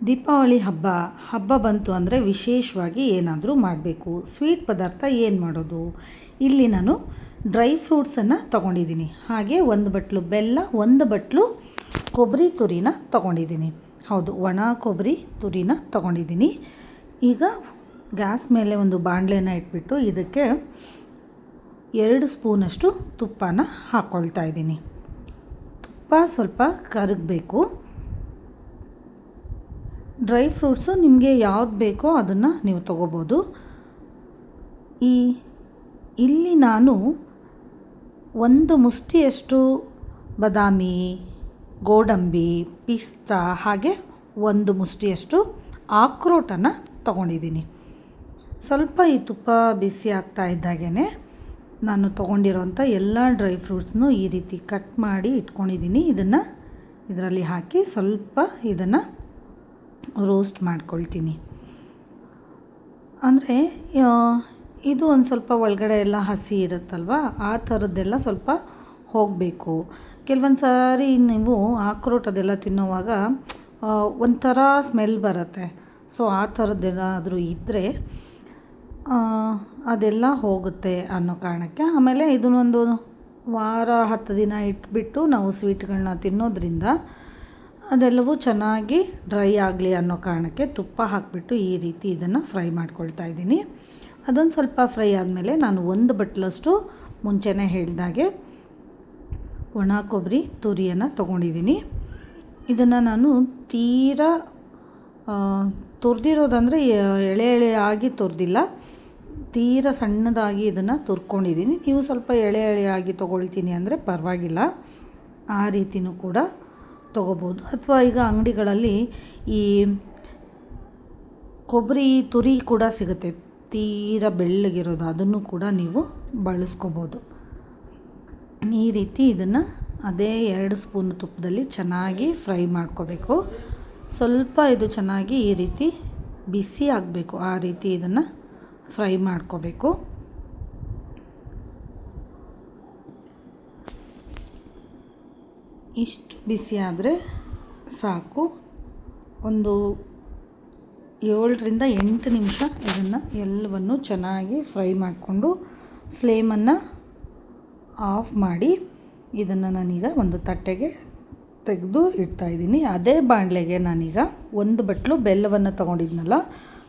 ದೀಪಾವಳಿ ಹಬ್ಬ ಬಂತು ಅಂದರೆ ವಿಶೇಷವಾಗಿ ಏನಾದರೂ ಮಾಡಬೇಕು. ಸ್ವೀಟ್ ಪದಾರ್ಥ ಏನು ಮಾಡೋದು? ಇಲ್ಲಿ ನಾನು ಡ್ರೈ ಫ್ರೂಟ್ಸನ್ನು ತೊಗೊಂಡಿದ್ದೀನಿ. ಹಾಗೆ ಒಂದು ಬಟ್ಲು ಬೆಲ್ಲ, ಒಂದು ಬಟ್ಲು ಕೊಬ್ಬರಿ ತುರಿನ ತೊಗೊಂಡಿದ್ದೀನಿ. ಹೌದು, ಒಣ ಕೊಬ್ಬರಿ ತುರಿನ ತೊಗೊಂಡಿದ್ದೀನಿ. ಈಗ ಗ್ಯಾಸ್ ಮೇಲೆ ಒಂದು ಬಾಣಲೆನ ಇಟ್ಬಿಟ್ಟು ಇದಕ್ಕೆ 2 ಸ್ಪೂನಷ್ಟು ತುಪ್ಪನ ಹಾಕ್ಕೊಳ್ತಾ ಇದ್ದೀನಿ. ತುಪ್ಪ ಸ್ವಲ್ಪ ಕರಗಬೇಕು. ಡ್ರೈ ಫ್ರೂಟ್ಸು ನಿಮಗೆ ಯಾವ್ದು ಬೇಕೋ ಅದನ್ನು ನೀವು ತೊಗೋಬೋದು. ಇಲ್ಲಿ ನಾನು ಒಂದು ಮುಷ್ಟಿಯಷ್ಟು ಬಾದಾಮಿ, ಗೋಡಂಬಿ, ಪಿಸ್ತಾ ಹಾಗೆ ಒಂದು ಮುಷ್ಟಿಯಷ್ಟು ಆಕ್ರೋಟನ್ನು ತೊಗೊಂಡಿದ್ದೀನಿ. ಸ್ವಲ್ಪ ಈ ತುಪ್ಪ ಬಿಸಿ ಆಗ್ತಾ ಇದ್ದಾಗೇ ನಾನು ತೊಗೊಂಡಿರೋಂಥ ಎಲ್ಲ ಡ್ರೈ ಫ್ರೂಟ್ಸ್ನು ಈ ರೀತಿ ಕಟ್ ಮಾಡಿ ಇಟ್ಕೊಂಡಿದ್ದೀನಿ. ಇದನ್ನು ಇದರಲ್ಲಿ ಹಾಕಿ ಸ್ವಲ್ಪ ಇದನ್ನು ರೋಸ್ಟ್ ಮಾಡ್ಕೊಳ್ತೀನಿ. ಅಂದರೆ ಇದು ಒಂದು ಸ್ವಲ್ಪ ಒಳಗಡೆ ಎಲ್ಲ ಹಸಿ ಇರುತ್ತಲ್ವ, ಆ ಥರದ್ದೆಲ್ಲ ಸ್ವಲ್ಪ ಹೋಗಬೇಕು. ಕೆಲವೊಂದು ಸಾರಿ ನೀವು ಆಕ್ರೋಟ್ ಅದೆಲ್ಲ ತಿನ್ನೋವಾಗ ಒಂಥರ ಸ್ಮೆಲ್ ಬರುತ್ತೆ. ಸೊ ಆ ಥರದ್ದೇನಾದರೂ ಇದ್ದರೆ ಅದೆಲ್ಲ ಹೋಗುತ್ತೆ ಅನ್ನೋ ಕಾರಣಕ್ಕೆ. ಆಮೇಲೆ ಇದನ್ನೊಂದು ವಾರ 10 ದಿನ ಇಟ್ಬಿಟ್ಟು ನಾವು ಸ್ವೀಟ್ಗಳನ್ನ ತಿನ್ನೋದ್ರಿಂದ ಅದೆಲ್ಲವೂ ಚೆನ್ನಾಗಿ ಡ್ರೈ ಆಗಲಿ ಅನ್ನೋ ಕಾರಣಕ್ಕೆ ತುಪ್ಪ ಹಾಕಿಬಿಟ್ಟು ಈ ರೀತಿ ಇದನ್ನು ಫ್ರೈ ಮಾಡ್ಕೊಳ್ತಾ ಇದ್ದೀನಿ. ಅದೊಂದು ಸ್ವಲ್ಪ ಫ್ರೈ ಆದಮೇಲೆ ನಾನು 1 ಬಟ್ಲಷ್ಟು ಮುಂಚೆನೇ ಹೇಳಿದಾಗೆ ಒಣ ಕೊಬ್ಬರಿ ತುರಿಯನ್ನು ತೊಗೊಂಡಿದ್ದೀನಿ. ಇದನ್ನು ನಾನು ತೀರಾ ತುರಿದಿರೋದಂದರೆ ಎಳೆ ಆಗಿ ತುರಿದಿಲ್ಲ, ತೀರಾ ಸಣ್ಣದಾಗಿ ಇದನ್ನು ತುರ್ಕೊಂಡಿದ್ದೀನಿ. ನೀವು ಸ್ವಲ್ಪ ಎಳೆಯಾಗಿ ತೊಗೊಳ್ತೀನಿ ಅಂದರೆ ಪರವಾಗಿಲ್ಲ, ಆ ರೀತಿಯೂ ಕೂಡ ತೊಗೋಬೋದು. ಅಥವಾ ಈಗ ಅಂಗಡಿಗಳಲ್ಲಿ ಈ ಕೊಬ್ಬರಿ ತುರಿ ಕೂಡ ಸಿಗುತ್ತೆ, ತೀರಾ ಬೆಳ್ಳಗಿರೋದು, ಅದನ್ನು ಕೂಡ ನೀವು ಬಳಸ್ಕೋಬೋದು. ಈ ರೀತಿ ಇದನ್ನು ಅದೇ 2 ಸ್ಪೂನ್ ತುಪ್ಪದಲ್ಲಿ ಚೆನ್ನಾಗಿ ಫ್ರೈ ಮಾಡ್ಕೋಬೇಕು. ಸ್ವಲ್ಪ ಇದು ಚೆನ್ನಾಗಿ ಈ ರೀತಿ ಬಿಸಿ ಆಗಬೇಕು, ಆ ರೀತಿ ಇದನ್ನು ಫ್ರೈ ಮಾಡ್ಕೋಬೇಕು. ಇಷ್ಟು ಬಿಸಿ ಆದರೆ ಸಾಕು. ಒಂದು 7ರಿಂದ 8 ನಿಮಿಷ ಇದನ್ನು ಎಲ್ಲವನ್ನು ಚೆನ್ನಾಗಿ ಫ್ರೈ ಮಾಡಿಕೊಂಡು ಫ್ಲೇಮನ್ನು ಆಫ್ ಮಾಡಿ ಇದನ್ನು ನಾನೀಗ ಒಂದು ತಟ್ಟೆಗೆ ತೆಗೆದು ಇಡ್ತಾಯಿದ್ದೀನಿ. ಅದೇ ಬಾಣಲೆಗೆ ನಾನೀಗ 1 ಬಟ್ಲು ಬೆಲ್ಲವನ್ನು ತೊಗೊಂಡಿದ್ನಲ್ಲ,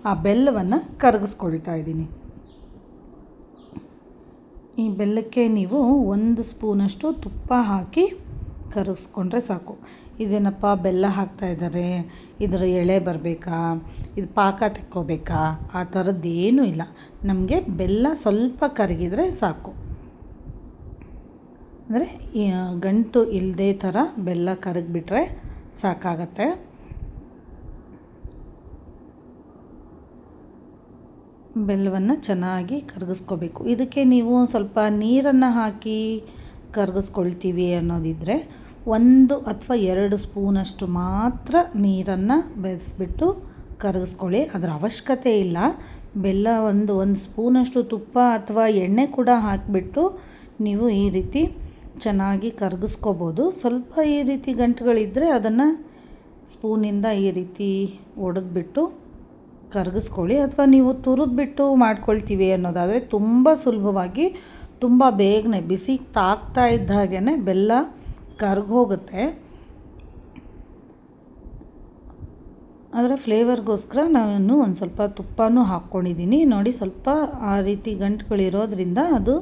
ಆ ಬೆಲ್ಲವನ್ನು ಕರಗಿಸ್ಕೊಳ್ತಾ ಇದ್ದೀನಿ. ಈ ಬೆಲ್ಲಕ್ಕೆ ನೀವು 1 ಸ್ಪೂನಷ್ಟು ತುಪ್ಪ ಹಾಕಿ ಕರಗಿಸ್ಕೊಂಡ್ರೆ ಸಾಕು. ಇದೇನಪ್ಪ ಬೆಲ್ಲ ಹಾಕ್ತಾಯಿದ್ದಾರೆ, ಇದರ ಎಳೆ ಬರಬೇಕಾ, ಇದು ಪಾಕ ತೆಕ್ಕೋಬೇಕಾ, ಆ ಥರದ್ದೇನೂ ಇಲ್ಲ. ನಮಗೆ ಬೆಲ್ಲ ಸ್ವಲ್ಪ ಕರಗಿದರೆ ಸಾಕು. ಅಂದರೆ ಗಂಟು ಇಲ್ಲದೇ ಥರ ಬೆಲ್ಲ ಕರಗಿಬಿಟ್ರೆ ಸಾಕಾಗತ್ತೆ. ಬೆಲ್ಲವನ್ನು ಚೆನ್ನಾಗಿ ಕರಗಿಸ್ಕೋಬೇಕು. ಇದಕ್ಕೆ ನೀವು ಸ್ವಲ್ಪ ನೀರನ್ನು ಹಾಕಿ ಕರಗಿಸ್ಕೊಳ್ತೀವಿ ಅನ್ನೋದಿದ್ದರೆ 1 ಅಥವಾ 2 ಸ್ಪೂನಷ್ಟು ಮಾತ್ರ ನೀರನ್ನು ಬೆರೆಸ್ಬಿಟ್ಟು ಕರಗಿಸ್ಕೊಳ್ಳಿ. ಅದರ ಅವಶ್ಯಕತೆ ಇಲ್ಲ. ಬೆಲ್ಲ ಒಂದು ಸ್ಪೂನಷ್ಟು ತುಪ್ಪ ಅಥವಾ ಎಣ್ಣೆ ಕೂಡ ಹಾಕಿಬಿಟ್ಟು ನೀವು ಈ ರೀತಿ ಚೆನ್ನಾಗಿ ಕರಗಿಸ್ಕೋಬೋದು. ಸ್ವಲ್ಪ ಈ ರೀತಿ ಗಂಟುಗಳಿದ್ದರೆ ಅದನ್ನು ಸ್ಪೂನಿಂದ ಈ ರೀತಿ ಒಡೆದ್ಬಿಟ್ಟು ಕರಗಿಸ್ಕೊಳ್ಳಿ. ಅಥವಾ ನೀವು ತುರಿದ್ಬಿಟ್ಟು ಮಾಡ್ಕೊಳ್ತೀವಿ ಅನ್ನೋದಾದರೆ ತುಂಬ ಸುಲಭವಾಗಿ, ತುಂಬ ಬೇಗನೆ ಬಿಸಿ ತಾಗ್ತಾ ಇದ್ದ ಹಾಗೇ ಬೆಲ್ಲ ಕರಗೋಗುತ್ತೆ. ಆದರೆ ಫ್ಲೇವರ್ಗೋಸ್ಕರ ನಾನು ಒಂದು ಸ್ವಲ್ಪ ತುಪ್ಪನೂ ಹಾಕ್ಕೊಂಡಿದ್ದೀನಿ. ನೋಡಿ, ಸ್ವಲ್ಪ ಆ ರೀತಿ ಗಂಟುಗಳಿರೋದ್ರಿಂದ ಅದು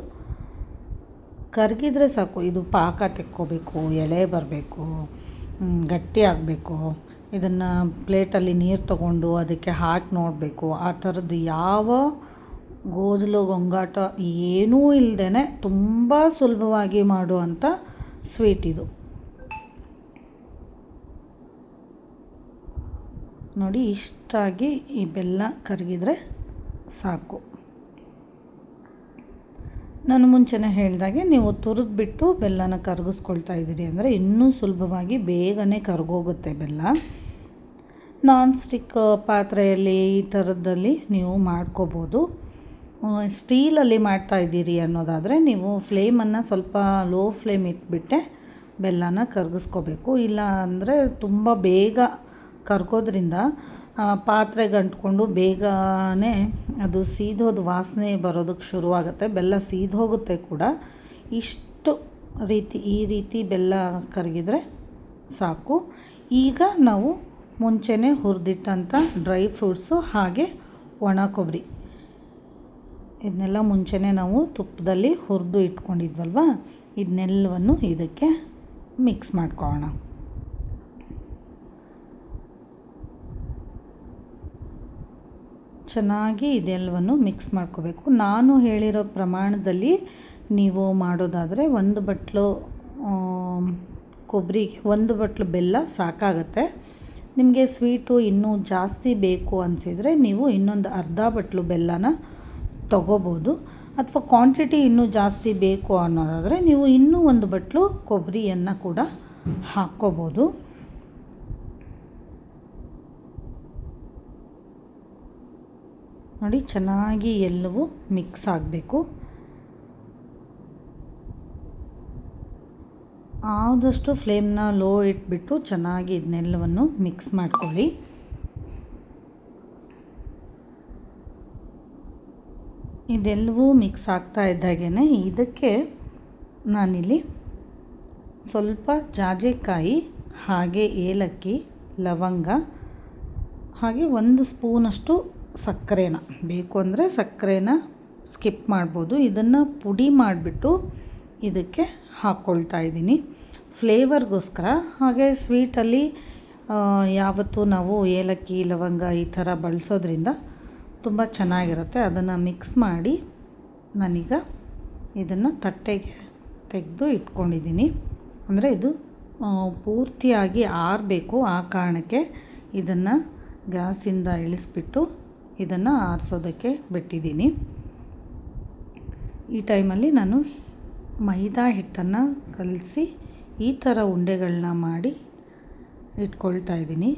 ಕರಗಿದ್ರೆ ಸಾಕು. ಇದು ಪಾಕ ತೆಕ್ಕೋಬೇಕು, ಎಳೆ ಬರಬೇಕು, ಗಟ್ಟಿ ಆಗಬೇಕು. ಇದನ್ನು ಪ್ಲೇಟಲ್ಲಿ ನೀರು ತಗೊಂಡು ಅದಕ್ಕೆ ಹಾಕಿ ನೋಡಬೇಕು. ಆ ಥರದ್ದು ಯಾವ ಗೋಜಲು ಗೊಂಗಾಟ ಏನೂ ಇಲ್ಲದೇ ತುಂಬ ಸುಲಭವಾಗಿ ಮಾಡುವಂಥ ಸ್ವೀಟ್ ಇದು. ನೋಡಿ, ಇಷ್ಟಾಗಿ ಈ ಬೆಲ್ಲ ಕರಗಿದ್ರೆ ಸಾಕು. ನಾನು ಮುಂಚೆನೇ ಹೇಳಿದಾಗೆ ನೀವು ತುರಿದ್ಬಿಟ್ಟು ಬೆಲ್ಲನ ಕರಗಿಸ್ಕೊಳ್ತಾ ಇದ್ದೀರಿ ಅಂದರೆ ಇನ್ನೂ ಸುಲಭವಾಗಿ ಬೇಗನೆ ಕರಗೋಗುತ್ತೆ ಬೆಲ್ಲ. ನಾನ್ ಸ್ಟಿಕ್ ಪಾತ್ರೆಯಲ್ಲಿ ಈ ಥರದ್ದಲ್ಲಿ ನೀವು ಮಾಡ್ಕೋಬೋದು. ಸ್ಟೀಲಲ್ಲಿ ಮಾಡ್ತಾ ಇದ್ದೀರಿ ಅನ್ನೋದಾದರೆ ನೀವು ಫ್ಲೇಮನ್ನು ಸ್ವಲ್ಪ ಲೋ ಫ್ಲೇಮ್ ಇಟ್ಬಿಟ್ಟೆ ಬೆಲ್ಲನ ಕರಗಿಸ್ಕೋಬೇಕು. ಇಲ್ಲ ಅಂದರೆ ತುಂಬ ಬೇಗ ಕರ್ಗೋದ್ರಿಂದ ಪಾತ್ರೆಗೆ ಅಂಟ್ಕೊಂಡು ಬೇಗನೆ ಅದು ಸೀದೋದು ವಾಸನೆ ಬರೋದಕ್ಕೆ ಶುರುವಾಗುತ್ತೆ, ಬೆಲ್ಲ ಸೀದೋಗುತ್ತೆ ಕೂಡ. ಇಷ್ಟು ಈ ರೀತಿ ಬೆಲ್ಲ ಕರಗಿದ್ರೆ ಸಾಕು. ಈಗ ನಾವು ಮುಂಚೆನೇ ಹುರಿದಿಟ್ಟಂಥ ಡ್ರೈ ಫ್ರೂಟ್ಸು ಹಾಗೆ ಒಣ ಕೊಬ್ಬರಿ ಇದನ್ನೆಲ್ಲ ಮುಂಚೆನೇ ನಾವು ತುಪ್ಪದಲ್ಲಿ ಹುರಿದು ಇಟ್ಕೊಂಡಿದ್ವಲ್ವ, ಇದನ್ನೆಲ್ಲವನ್ನು ಇದಕ್ಕೆ ಮಿಕ್ಸ್ ಮಾಡ್ಕೊಳ್ಳೋಣ. ಚೆನ್ನಾಗಿ ಇದೆಲ್ಲವನ್ನು ಮಿಕ್ಸ್ ಮಾಡ್ಕೋಬೇಕು. ನಾನು ಹೇಳಿರೋ ಪ್ರಮಾಣದಲ್ಲಿ ನೀವು ಮಾಡೋದಾದರೆ 1 ಬಟ್ಲು ಕೊಬ್ಬರಿಗೆ 1 ಬಟ್ಲು ಬೆಲ್ಲ ಸಾಕಾಗತ್ತೆ. ನಿಮಗೆ ಸ್ವೀಟು ಇನ್ನೂ ಜಾಸ್ತಿ ಬೇಕು ಅನಿಸಿದರೆ ನೀವು ಇನ್ನೊಂದು ಅರ್ಧ ಬಟ್ಲು ಬೆಲ್ಲನ ತೊಗೋಬೋದು. ಅಥವಾ ಕ್ವಾಂಟಿಟಿ ಇನ್ನೂ ಜಾಸ್ತಿ ಬೇಕು ಅನ್ನೋದಾದರೆ ನೀವು ಇನ್ನೂ 1 ಬಟ್ಲು ಕೊಬ್ಬರಿಯನ್ನು ಕೂಡ ಹಾಕ್ಕೋಬೋದು. ನೋಡಿ, ಚೆನ್ನಾಗಿ ಎಲ್ಲವೂ ಮಿಕ್ಸ್ ಆಗಬೇಕು. ಆದಷ್ಟು ಫ್ಲೇಮ್ನ ಲೋ ಇಟ್ಬಿಟ್ಟು ಚೆನ್ನಾಗಿ ಇದನ್ನೆಲ್ಲವನ್ನು ಮಿಕ್ಸ್ ಮಾಡ್ಕೊಳ್ಳಿ. ಇದೆಲ್ಲವೂ ಮಿಕ್ಸ್ ಆಗ್ತಾ ಇದ್ದಾಗೇ ಇದಕ್ಕೆ ನಾನಿಲ್ಲಿ ಸ್ವಲ್ಪ ಜಾಜಿಕಾಯಿ ಹಾಗೆ ಏಲಕ್ಕಿ, ಲವಂಗ ಹಾಗೆ 1 ಸ್ಪೂನಷ್ಟು ಸಕ್ಕರೆನ, ಬೇಕು ಅಂದರೆ ಸಕ್ಕರೆನ ಸ್ಕಿಪ್ ಮಾಡ್ಬೋದು. ಇದನ್ನು ಪುಡಿ ಮಾಡಿಬಿಟ್ಟು ಇದಕ್ಕೆ ಹಾಕ್ಕೊಳ್ತಾ ಇದ್ದೀನಿ ಫ್ಲೇವರ್ಗೋಸ್ಕರ. ಹಾಗೆ ಸ್ವೀಟಲ್ಲಿ ಯಾವತ್ತೂ ನಾವು ಏಲಕ್ಕಿ, ಲವಂಗ ಈ ಥರ ಬಳಸೋದ್ರಿಂದ ತುಂಬ ಚೆನ್ನಾಗಿರುತ್ತೆ. ಅದನ್ನು ಮಿಕ್ಸ್ ಮಾಡಿ ನಾನೀಗ ಇದನ್ನು ತಟ್ಟೆಗೆ ತೆಗೆದು ಇಟ್ಕೊಂಡಿದ್ದೀನಿ. ಅಂದರೆ ಇದು ಪೂರ್ತಿಯಾಗಿ ಆರಬೇಕು, ಆ ಕಾರಣಕ್ಕೆ ಇದನ್ನು ಗ್ಯಾಸಿಂದ ಇಳಿಸ್ಬಿಟ್ಟು ಇದನ್ನು ಆರಿಸೋದಕ್ಕೆ ಬಿಟ್ಟಿದ್ದೀನಿ. ಈ ಟೈಮಲ್ಲಿ ನಾನು ಮೈದಾ ಹಿಟ್ಟನ್ನು ಕಲಸಿ ಈ ಥರ ಉಂಡೆಗಳನ್ನ ಮಾಡಿ ಇಟ್ಕೊಳ್ತಾ ಇದ್ದೀನಿ.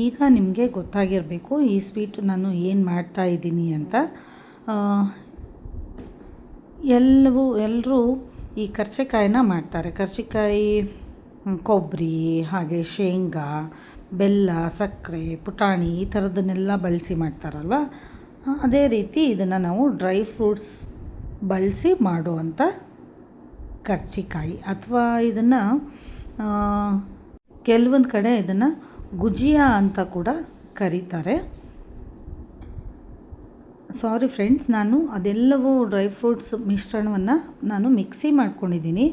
ಈಗ ನಿಮಗೆ ಗೊತ್ತಾಗಿರಬೇಕು ಈ ಸ್ವೀಟು ನಾನು ಏನು ಮಾಡ್ತಾ ಇದ್ದೀನಿ ಅಂತ. ಎಲ್ಲರೂ ಈ ಕರ್ಜಿಕಾಯಿನ ಮಾಡ್ತಾರೆ. ಕರ್ಜಿಕಾಯಿ ಕೊಬ್ಬರಿ ಹಾಗೆ ಶೇಂಗಾ, ಬೆಲ್ಲ, ಸಕ್ಕರೆ, ಪುಟಾಣಿ ಈ ಥರದನ್ನೆಲ್ಲ ಬಳಸಿ ಮಾಡ್ತಾರಲ್ವ, ಅದೇ ರೀತಿ ಇದನ್ನು ನಾವು ಡ್ರೈ ಫ್ರೂಟ್ಸ್ ಬಳಸಿ ಮಾಡುವಂಥ ಕರ್ಜಿಕಾಯಿ. ಅಥವಾ ಇದನ್ನು ಕೆಲವೊಂದು ಕಡೆ ಇದನ್ನು ಗುಜಿಯಾ ಅಂತ ಕೂಡ ಕರೀತಾರೆ. ಸಾರಿ ಫ್ರೆಂಡ್ಸ್, ನಾನು ಅದೆಲ್ಲವೂ ಡ್ರೈ ಫ್ರೂಟ್ಸ್ ಮಿಶ್ರಣವನ್ನು ನಾನು ಮಿಕ್ಸಿ ಮಾಡ್ಕೊಂಡಿದ್ದೀನಿ.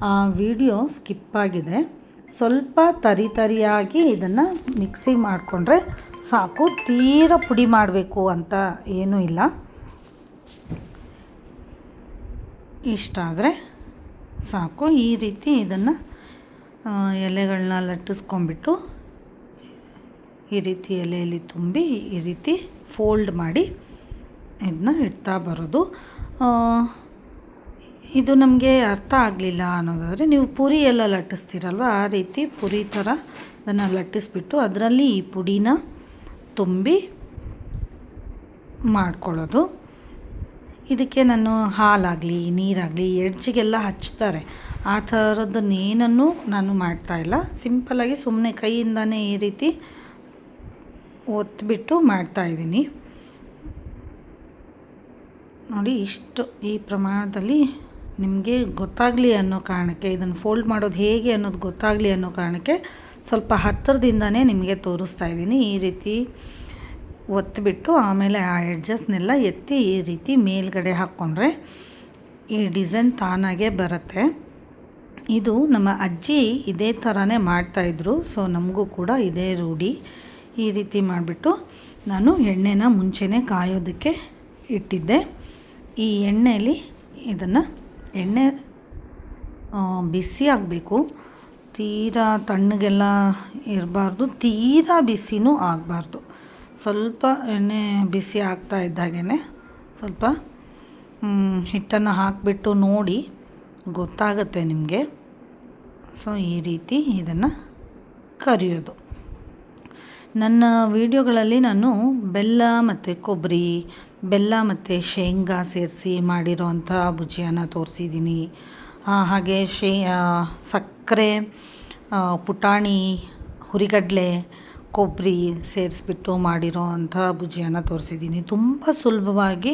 ಆ ವಿಡಿಯೋ ಸ್ಕಿಪ್ ಆಗಿದೆ. ಸ್ವಲ್ಪ ತರಿಯಾಗಿ ಇದನ್ನು ಮಿಕ್ಸಿ ಮಾಡಿಕೊಂಡ್ರೆ ಸಾಕು, ತೀರ ಪುಡಿ ಮಾಡಬೇಕು ಅಂತ ಏನೂ ಇಲ್ಲ. ಇಷ್ಟಾದರೆ ಸಾಕು. ಈ ರೀತಿ ಇದನ್ನು ಎಲೆಗಳನ್ನ ಲಟ್ಟಿಸ್ಕೊಂಡ್ಬಿಟ್ಟು ಈ ರೀತಿ ಎಲೆಯಲ್ಲಿ ತುಂಬಿ ಈ ರೀತಿ ಫೋಲ್ಡ್ ಮಾಡಿ ಇದನ್ನ ಇಡ್ತಾ ಬರೋದು. ಇದು ನಮಗೆ ಅರ್ಥ ಆಗಲಿಲ್ಲ ಅನ್ನೋದಾದರೆ ನೀವು ಪುರಿ ಎಲ್ಲ ಲಟ್ಟಿಸ್ತೀರಲ್ವ, ಆ ರೀತಿ ಪುರಿ ಥರ ಅದನ್ನು ಲಟ್ಟಿಸ್ಬಿಟ್ಟು ಅದರಲ್ಲಿ ಈ ಪುಡಿನ ತುಂಬಿ ಮಾಡ್ಕೊಳ್ಳೋದು. ಇದಕ್ಕೆ ನಾನು ಹಾಲಾಗಲಿ ನೀರಾಗಲಿ ಎಡ್ಜಿಗೆಲ್ಲ ಹಚ್ತಾರೆ, ಆ ಥರದ್ದನ್ನೇನನ್ನು ನಾನು ಮಾಡ್ತಾಯಿಲ್ಲ. ಸಿಂಪಲ್ಲಾಗಿ ಸುಮ್ಮನೆ ಕೈಯಿಂದನೇ ಈ ರೀತಿ ಒತ್ತಿಬಿಟ್ಟು ಮಾಡ್ತಾಯಿದ್ದೀನಿ. ನೋಡಿ, ಇಷ್ಟು ಈ ಪ್ರಮಾಣದಲ್ಲಿ ನಿಮಗೆ ಗೊತ್ತಾಗಲಿ ಅನ್ನೋ ಕಾರಣಕ್ಕೆ, ಇದನ್ನು ಫೋಲ್ಡ್ ಮಾಡೋದು ಹೇಗೆ ಅನ್ನೋದು ಗೊತ್ತಾಗಲಿ ಅನ್ನೋ ಕಾರಣಕ್ಕೆ ಸ್ವಲ್ಪ ಹತ್ತಿರದಿಂದನೇ ನಿಮಗೆ ತೋರಿಸ್ತಾ ಇದ್ದೀನಿ. ಈ ರೀತಿ ಒತ್ತಿಬಿಟ್ಟು ಆಮೇಲೆ ಆ ಎಡ್ಜಸ್ನೆಲ್ಲ ಎತ್ತಿ ಈ ರೀತಿ ಮೇಲ್ಗಡೆ ಹಾಕ್ಕೊಂಡ್ರೆ ಈ ಡಿಸೈನ್ ತಾನಾಗೆ ಬರುತ್ತೆ. ಇದು ನಮ್ಮ ಅಜ್ಜಿ ಇದೇ ಥರನೇ ಮಾಡ್ತಾಯಿದ್ರು, ಸೊ ನಮಗೂ ಕೂಡ ಇದೇ ರೂಢಿ. ಈ ರೀತಿ ಮಾಡಿಬಿಟ್ಟು ನಾನು ಎಣ್ಣೆನ ಮುಂಚೆನೇ ಕಾಯೋದಕ್ಕೆ ಇಟ್ಟಿದ್ದೆ. ಈ ಎಣ್ಣೆಯಲ್ಲಿ ಇದನ್ನು ಎಣ್ಣೆ ಬಿಸಿ ಆಗಬೇಕು, ತೀರಾ ತಣ್ಣಗೆಲ್ಲ ಇರಬಾರ್ದು, ತೀರಾ ಬಿಸಿನೂ ಆಗಬಾರ್ದು. ಸ್ವಲ್ಪ ಎಣ್ಣೆ ಬಿಸಿ ಆಗ್ತಾ ಇದ್ದಾಗೇ ಸ್ವಲ್ಪ ಹಿಟ್ಟನ್ನು ಹಾಕಿಬಿಟ್ಟು ನೋಡಿ ಗೊತ್ತಾಗುತ್ತೆ ನಿಮಗೆ. ಸೊ ಈ ರೀತಿ ಇದನ್ನು ಕರಿಯೋದು. ನನ್ನ ವಿಡಿಯೋಗಳಲ್ಲಿ ನಾನು ಬೆಲ್ಲ ಮತ್ತು ಕೊಬ್ಬರಿ, ಬೆಲ್ಲ ಮತ್ತು ಶೇಂಗಾ ಸೇರಿಸಿ ಮಾಡಿರೋ ಅಂಥ ಭುಜಿಯಾನ ತೋರಿಸಿದ್ದೀನಿ. ಹಾಗೆ ಸಕ್ಕರೆ ಸಕ್ಕರೆ, ಪುಟಾಣಿ, ಹುರಿಗಡಲೆ, ಕೊಬ್ಬರಿ ಸೇರಿಸ್ಬಿಟ್ಟು ಮಾಡಿರೋ ಅಂಥ ಭುಜಿಯಾನ ತೋರಿಸಿದ್ದೀನಿ. ತುಂಬ ಸುಲಭವಾಗಿ,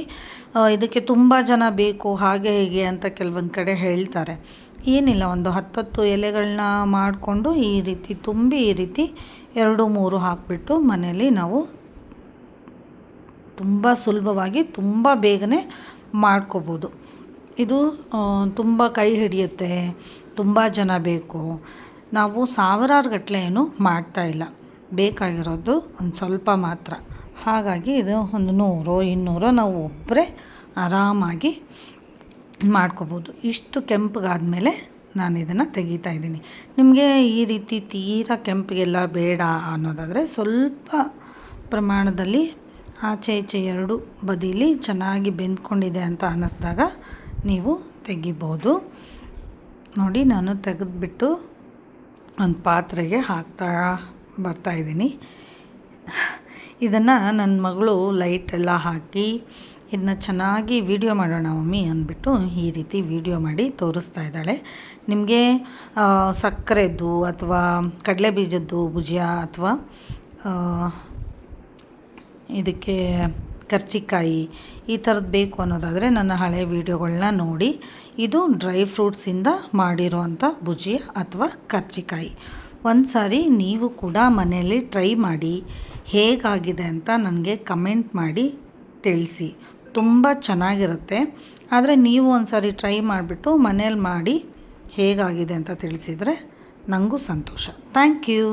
ಇದಕ್ಕೆ ತುಂಬ ಜನ ಬೇಕು ಹಾಗೆ ಹೀಗೆ ಅಂತ ಕೆಲವೊಂದು ಕಡೆ ಹೇಳ್ತಾರೆ. ಏನಿಲ್ಲ, ಒಂದು 10 ಎಲೆಗಳನ್ನ ಮಾಡಿಕೊಂಡು ಈ ರೀತಿ ತುಂಬಿ ಈ ರೀತಿ 2-3 ಹಾಕಿಬಿಟ್ಟು ಮನೆಯಲ್ಲಿ ನಾವು ತುಂಬ ಸುಲಭವಾಗಿ ತುಂಬ ಬೇಗನೆ ಮಾಡ್ಕೋಬೋದು. ಇದು ತುಂಬ ಕೈ ಹಿಡಿಯುತ್ತೆ, ತುಂಬ ಜನ ಬೇಕು. ನಾವು ಸಾವಿರಾರು ಗಟ್ಟಲೆ ಏನು ಮಾಡ್ತಾಯಿಲ್ಲ, ಬೇಕಾಗಿರೋದು ಒಂದು ಸ್ವಲ್ಪ ಮಾತ್ರ. ಹಾಗಾಗಿ ಇದು ಒಂದು 100-200 ನಾವು ಒಬ್ಬರೇ ಆರಾಮಾಗಿ ಮಾಡ್ಕೋಬೋದು. ಇಷ್ಟು ಕೆಂಪಗಾದಮೇಲೆ ನಾನು ಇದನ್ನು ತೆಗಿತಾ ಇದ್ದೀನಿ. ನಿಮಗೆ ಈ ರೀತಿ ತೀರಾ ಕೆಂಪಿಗೆಲ್ಲ ಬೇಡ ಅನ್ನೋದಾದರೆ ಸ್ವಲ್ಪ ಪ್ರಮಾಣದಲ್ಲಿ ಆಚೆ ಈಚೆ 2 ಬದಿಲಿ ಚೆನ್ನಾಗಿ ಬೆಂದ್ಕೊಂಡಿದೆ ಅಂತ ಅನ್ನಿಸ್ದಾಗ ನೀವು ತೆಗಿಬೋದು. ನೋಡಿ, ನಾನು ತೆಗೆದುಬಿಟ್ಟು ಒಂದು ಪಾತ್ರೆಗೆ ಹಾಕ್ತಾ ಬರ್ತಾಯಿದ್ದೀನಿ. ಇದನ್ನು ನನ್ನ ಮಗಳು ಲೈಟೆಲ್ಲ ಹಾಕಿ ಇದನ್ನ ಚೆನ್ನಾಗಿ ವಿಡಿಯೋ ಮಾಡೋಣ ಮಮ್ಮಿ ಅಂದ್ಬಿಟ್ಟು ಈ ರೀತಿ ವಿಡಿಯೋ ಮಾಡಿ ತೋರಿಸ್ತಾ ಇದ್ದಾಳೆ. ನಿಮಗೆ ಸಕ್ಕರೆದ್ದು ಅಥವಾ ಕಡಲೆ ಬೀಜದ್ದು ಭುಜಿಯಾ ಅಥವಾ ಇದಕ್ಕೆ ಕರ್ಜಿಕಾಯಿ ಈ ಥರದ್ದು ಬೇಕು ಅನ್ನೋದಾದರೆ ನನ್ನ ಹಳೆ ವೀಡಿಯೋಗಳನ್ನ ನೋಡಿ. ಇದು ಡ್ರೈ ಫ್ರೂಟ್ಸಿಂದ ಮಾಡಿರೋವಂಥ ಭುಜಿಯಾ ಅಥವಾ ಕರ್ಜಿಕಾಯಿ. ಒಂದು ಸಾರಿ ನೀವು ಕೂಡ ಮನೆಯಲ್ಲಿ ಟ್ರೈ ಮಾಡಿ ಹೇಗಾಗಿದೆ ಅಂತ ನನಗೆ ಕಮೆಂಟ್ ಮಾಡಿ ತಿಳಿಸಿ. ತುಂಬ ಚೆನ್ನಾಗಿರುತ್ತೆ. ಆದರೆ ನೀವು ಒಂದು ಸಾರಿ ಟ್ರೈ ಮಾಡಿಬಿಟ್ಟು ಮನೇಲಿ ಮಾಡಿ ಹೇಗಾಗಿದೆ ಅಂತ ತಿಳಿಸಿದರೆ ನನಗೂ ಸಂತೋಷ. Thank you.